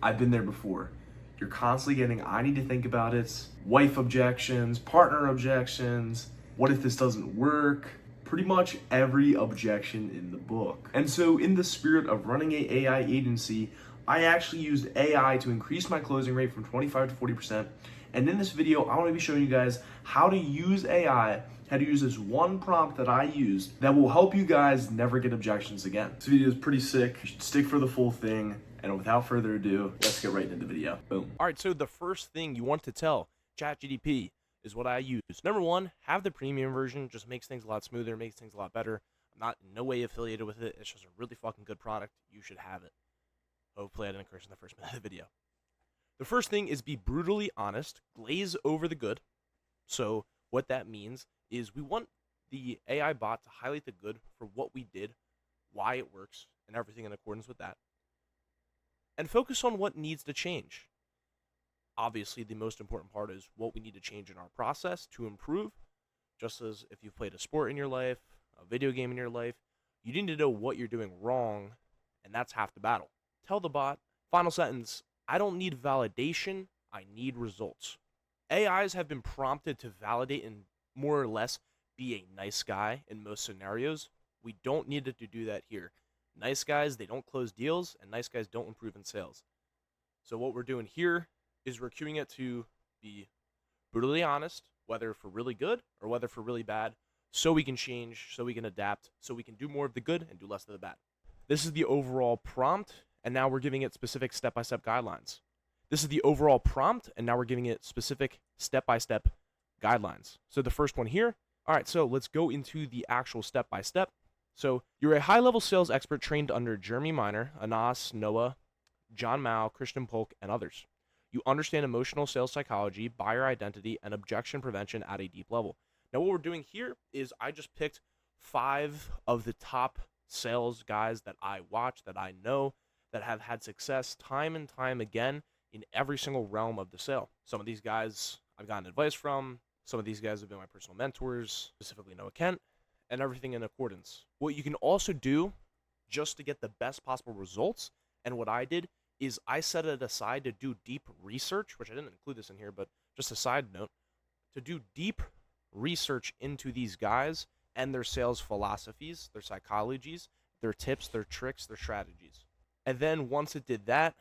I've been there before. You're constantly getting, I need to think about it, wife objections, partner objections, what if this doesn't work? Pretty much every objection in the book. And so in the spirit of running a AI agency, I actually used AI to increase my closing rate from 25 to 40%. And in this video, I want to be showing you guys how to use AI, how to use this one prompt that I used that will help you guys never get objections again. This video is pretty sick. You should stick for the full thing. And without further ado, let's get right into the video. Boom. All right, so the first thing you want to tell ChatGPT is what I use. Number one, have the premium version. Just makes things a lot smoother, makes things a lot better. I'm not in no way affiliated with it. It's just a really fucking good product. You should have it. Hopefully I didn't curse in the first minute of the video. The first thing is be brutally honest. Glaze over the good. So what that means is we want the AI bot to highlight the good for what we did, why it works, and everything in accordance with that. And focus on what needs to change. Obviously, the most important part is what we need to change in our process to improve. Just as if you've played a sport in your life, a video game in your life, you need to know what you're doing wrong, and that's half the battle. Tell the bot, final sentence, I don't need validation, I need results. AIs have been prompted to validate and more or less be a nice guy in most scenarios. We don't need it to do that here. Nice guys, they don't close deals, and nice guys don't improve in sales. So what we're doing here is we're cueing it to be brutally honest, whether for really good or whether for really bad, so we can change, so we can adapt, so we can do more of the good and do less of the bad. This is the overall prompt, and now we're giving it specific step-by-step guidelines. This is the overall prompt, and now we're giving it specific step-by-step guidelines. So the first one here, all right, so let's go into the actual step-by-step. So you're a high-level sales expert trained under Jeremy Miner, Anas, Noah, John Mao, Christian Polk, and others. You understand emotional sales psychology, buyer identity, and objection prevention at a deep level. Now what we're doing here is I just picked 5 of the top sales guys that I watch, that I know, that have had success time and time again in every single realm of the sale. Some of these guys I've gotten advice from. Some of these guys have been my personal mentors, specifically Noah Kent, and everything in accordance. What you can also do just to get the best possible results, and what I did is I set it aside to do deep research, which I didn't include this in here, but just a side note, to do deep research into these guys and their sales philosophies, their psychologies, their tips, their tricks, their strategies. And then once it did that,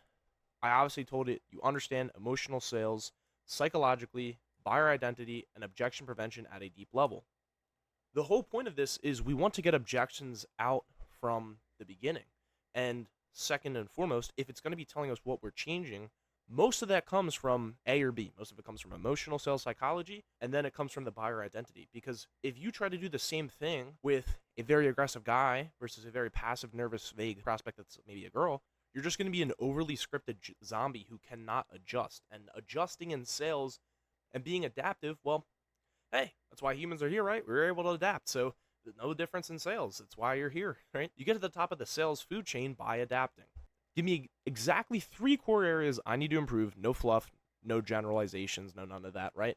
I obviously told it, you understand emotional sales, psychologically, buyer identity, and objection prevention at a deep level. The whole point of this is we want to get objections out from the beginning. And second and foremost, if it's going to be telling us what we're changing, most of that comes from A or B. Most of it comes from emotional sales psychology, and then it comes from the buyer identity. Because if you try to do the same thing with a very aggressive guy versus a very passive, nervous, vague prospect that's maybe a girl, you're just going to be an overly scripted zombie who cannot adjust. And adjusting in sales and being adaptive, well, hey, that's why humans are here, right? We're able to adapt. So no difference in sales. It's why you're here, right? You get to the top of the sales food chain by adapting. Give me exactly 3 core areas I need to improve. No fluff, no generalizations, no none of that, right?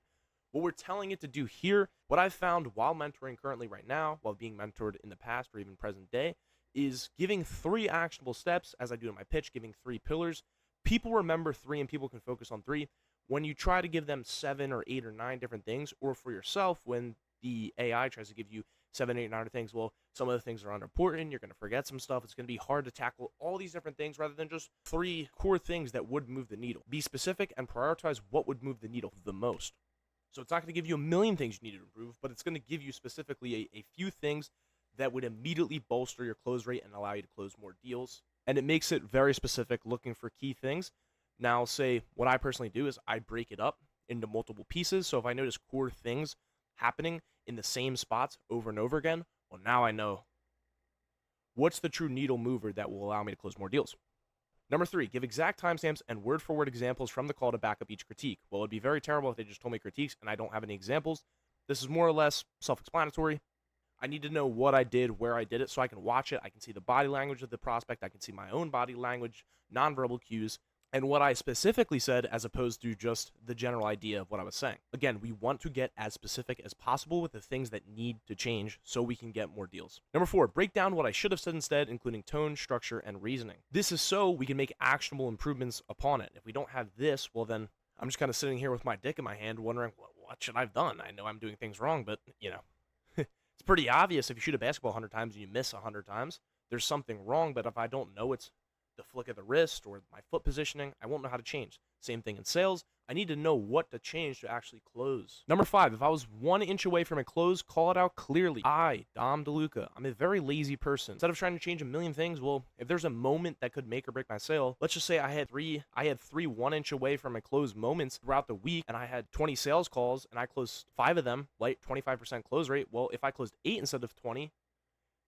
What we're telling it to do here, what I've found while mentoring currently right now, while being mentored in the past or even present day, is giving 3 actionable steps, as I do in my pitch, giving 3 pillars. People remember 3 and people can focus on 3. When you try to give them 7 or 8 or 9 different things, or for yourself, when the AI tries to give you 7, 8, 9 things, well, some of the things are unimportant, you're going to forget some stuff, it's going to be hard to tackle all these different things rather than just 3 core things that would move the needle. Be specific and prioritize what would move the needle the most. So it's not going to give you a million things you need to improve, but it's going to give you specifically a few things that would immediately bolster your close rate and allow you to close more deals. And it makes it very specific, looking for key things. Now, say what I personally do is I break it up into multiple pieces. So if I notice core things happening in the same spots over and over again, well, now I know what's the true needle mover that will allow me to close more deals. Number 3, give exact timestamps and word-for-word examples from the call to back up each critique. Well, it'd be very terrible if they just told me critiques and I don't have any examples. This is more or less self-explanatory. I need to know what I did, where I did it, so I can watch it. I can see the body language of the prospect. I can see my own body language, nonverbal cues. and what I specifically said as opposed to just the general idea of what I was saying. Again, we want to get as specific as possible with the things that need to change so we can get more deals. Number 4, break down what I should have said instead, including tone, structure, and reasoning. This is so we can make actionable improvements upon it. If we don't have this, well then I'm just kind of sitting here with my dick in my hand wondering, what should I have done? I know I'm doing things wrong, but, it's pretty obvious if you shoot a basketball 100 times and you miss 100 times, there's something wrong, but if I don't know it's the flick of the wrist or my foot positioning, I won't know how to change. Same thing in sales. I need to know what to change to actually close. Number 5, if I was 1 inch away from a close, call it out clearly. Dom DeLuca, I'm a very lazy person. Instead of trying to change a million things, well, if there's a moment that could make or break my sale, let's just say I had three 1 inch away from a close moments throughout the week, and I had 20 sales calls, and I closed 5 of them, like 25% close rate. Well, if I closed 8 instead of 20,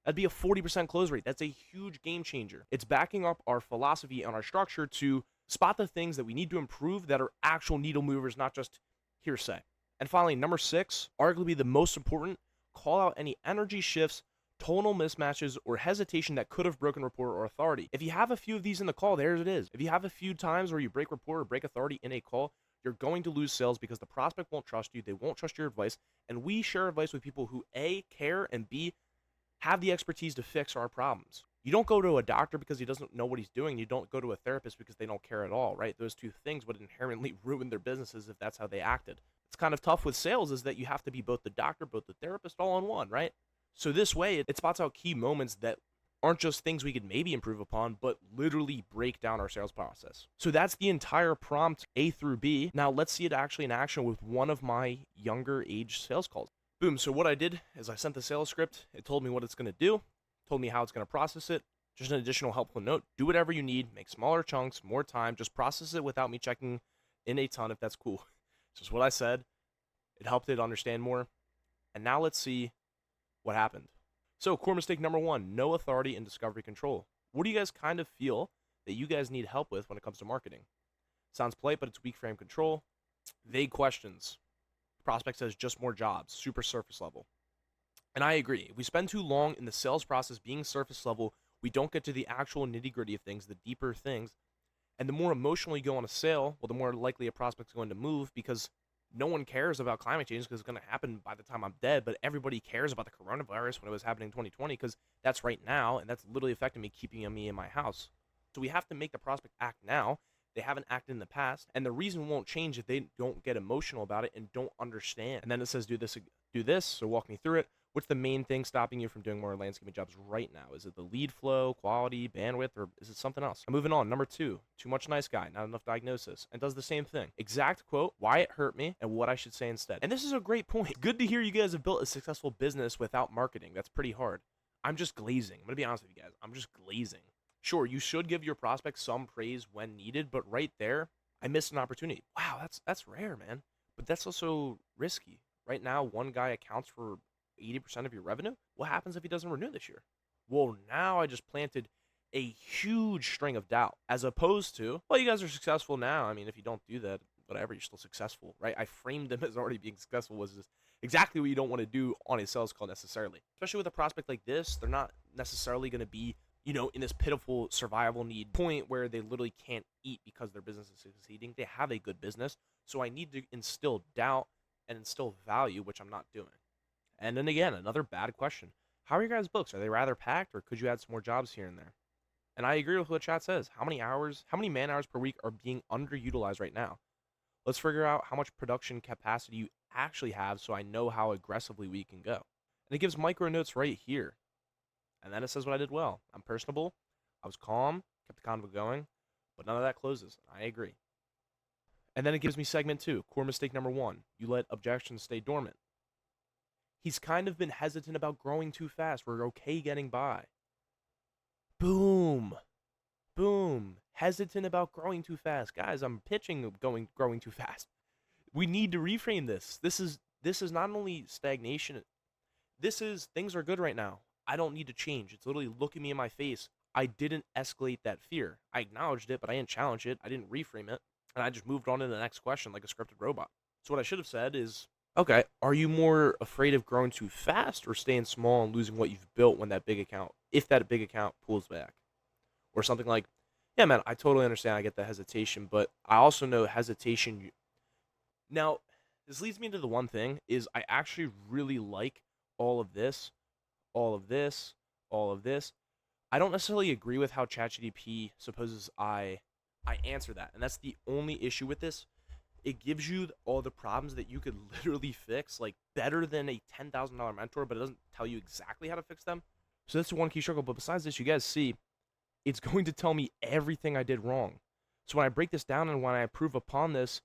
that'd be a 40% close rate. That's a huge game changer. It's backing up our philosophy and our structure to spot the things that we need to improve that are actual needle movers, not just hearsay. And finally, number 6, arguably the most important, call out any energy shifts, tonal mismatches, or hesitation that could have broken rapport or authority. If you have a few of these in the call, there it is. If you have a few times where you break rapport or break authority in a call, you're going to lose sales because the prospect won't trust you, they won't trust your advice, and we share advice with people who A, care, and B, have the expertise to fix our problems. You don't go to a doctor because he doesn't know what he's doing. You don't go to a therapist because they don't care at all, right? Those two things would inherently ruin their businesses if that's how they acted. It's kind of tough with sales is that you have to be both the doctor, both the therapist, all in one, right? So this way, it spots out key moments that aren't just things we could maybe improve upon, but literally break down our sales process. So that's the entire prompt A through B. Now let's see it actually in action with one of my younger age sales calls. Boom, so what I did is I sent the sales script. It told me what it's going to do, told me how it's going to process it. Just an additional helpful note, do whatever you need, make smaller chunks, more time, just process it without me checking in a ton if that's cool. It's just what I said. It helped it understand more. And now let's see what happened. So core mistake number 1, no authority and discovery control. What do you guys kind of feel that you guys need help with when it comes to marketing? Sounds polite, but it's weak frame control. Vague questions. Prospect says just more jobs, super surface level. And I agree. If we spend too long in the sales process being surface level, we don't get to the actual nitty gritty of things, the deeper things. And the more emotional you go on a sale, well, the more likely a prospect's going to move because no one cares about climate change because it's going to happen by the time I'm dead. But everybody cares about the coronavirus when it was happening in 2020 because that's right now. And that's literally affecting me, keeping me in my house. So we have to make the prospect act now. They haven't acted in the past, and the reason won't change if they don't get emotional about it and don't understand. And then it says, do this, so walk me through it. What's the main thing stopping you from doing more landscaping jobs right now? Is it the lead flow, quality, bandwidth, or is it something else? I'm moving on. Number 2, too much nice guy, not enough diagnosis, and does the same thing. Exact quote, why it hurt me, and what I should say instead. And this is a great point. Good to hear you guys have built a successful business without marketing. That's pretty hard. I'm just glazing. I'm going to be honest with you guys. I'm just glazing. Sure, you should give your prospects some praise when needed, but right there, I missed an opportunity. Wow, that's rare, man. But that's also risky. Right now, one guy accounts for 80% of your revenue. What happens if he doesn't renew this year? Well, now I just planted a huge string of doubt, as opposed to, well, you guys are successful now. I mean, if you don't do that, whatever, you're still successful, right? I framed them as already being successful, was just exactly what you don't want to do on a sales call necessarily. Especially with a prospect like this, they're not necessarily going to be in this pitiful survival need point where they literally can't eat because their business is succeeding. They have a good business. So I need to instill doubt and instill value, which I'm not doing. And then again, another bad question. How are your guys' books? Are they rather packed or could you add some more jobs here and there? And I agree with what chat says. How many man hours per week are being underutilized right now? Let's figure out how much production capacity you actually have so I know how aggressively we can go. And it gives micro notes right here. And then it says what I did well. I'm personable. I was calm, kept the convo going, but none of that closes. I agree. And then it gives me segment 2, core mistake number 1. You let objections stay dormant. He's kind of been hesitant about growing too fast. We're okay getting by. Boom. Boom. Hesitant about growing too fast. Guys, I'm pitching growing too fast. We need to reframe this. This is not only stagnation. This is things are good right now. I don't need to change. It's literally looking me in my face. I didn't escalate that fear. I acknowledged it, but I didn't challenge it. I didn't reframe it. And I just moved on to the next question like a scripted robot. So what I should have said is, okay, are you more afraid of growing too fast or staying small and losing what you've built when if that big account pulls back? Or something like, Yeah, man, I totally understand. I get the hesitation, but I also know hesitation. Now, this leads me into the one thing is I actually really like all of this, all of this, all of this. I don't necessarily agree with how ChatGPT supposes I answer that, and that's the only issue with this. It gives you all the problems that you could literally fix, like better than a $10,000 mentor, but it doesn't tell you exactly how to fix them. So that's the one key struggle. But besides this, you guys see, it's going to tell me everything I did wrong. So when I break this down and when I improve upon this,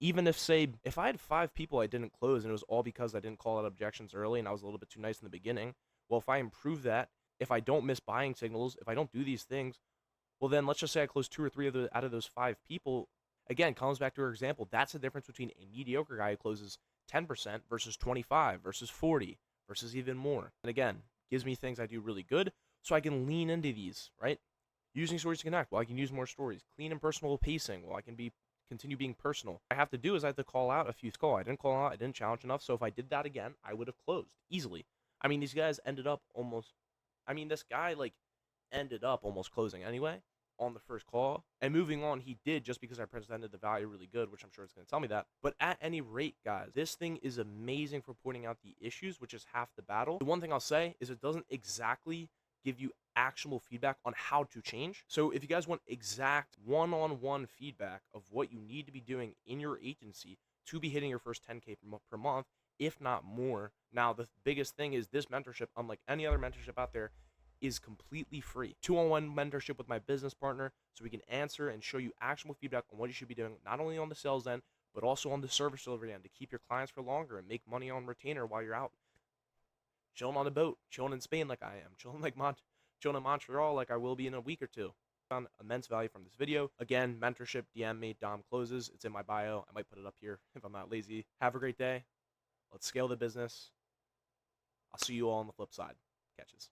even if, say, if I had 5 people I didn't close and it was all because I didn't call out objections early and I was a little bit too nice in the beginning, well, if I improve that, if I don't miss buying signals, if I don't do these things, well, then let's just say I close 2 or 3 out of those 5 people. Again, comes back to our example. That's the difference between a mediocre guy who closes 10% versus 25 versus 40 versus even more. And again, gives me things I do really good so I can lean into these, right? Using stories to connect. Well, I can use more stories. Clean and personal pacing. Well, I can continue being personal. What I have to do is I have to call out a few call. I didn't call out. I didn't challenge enough. So if I did that again, I would have closed easily. I mean, these guys ended up almost. I mean, this guy like ended up almost closing anyway on the first call. And moving on, he did just because I presented the value really good, which I'm sure it's going to tell me that. But at any rate, guys, this thing is amazing for pointing out the issues, which is half the battle. The one thing I'll say is it doesn't exactly give you actionable feedback on how to change. So if you guys want exact one-on-one feedback of what you need to be doing in your agency to be hitting your first 10K per month, if not more. Now, the biggest thing is this mentorship, unlike any other mentorship out there, is completely free. 2-on-1 mentorship with my business partner so we can answer and show you actionable feedback on what you should be doing, not only on the sales end, but also on the service delivery end to keep your clients for longer and make money on retainer while you're out chilling on the boat, chilling in Spain like I am, chilling in Montreal like I will be in a week or two. Found immense value from this video. Again, mentorship, DM me, Dom Closes. It's in my bio. I might put it up here if I'm not lazy. Have a great day. Let's scale the business. I'll see you all on the flip side. Catches.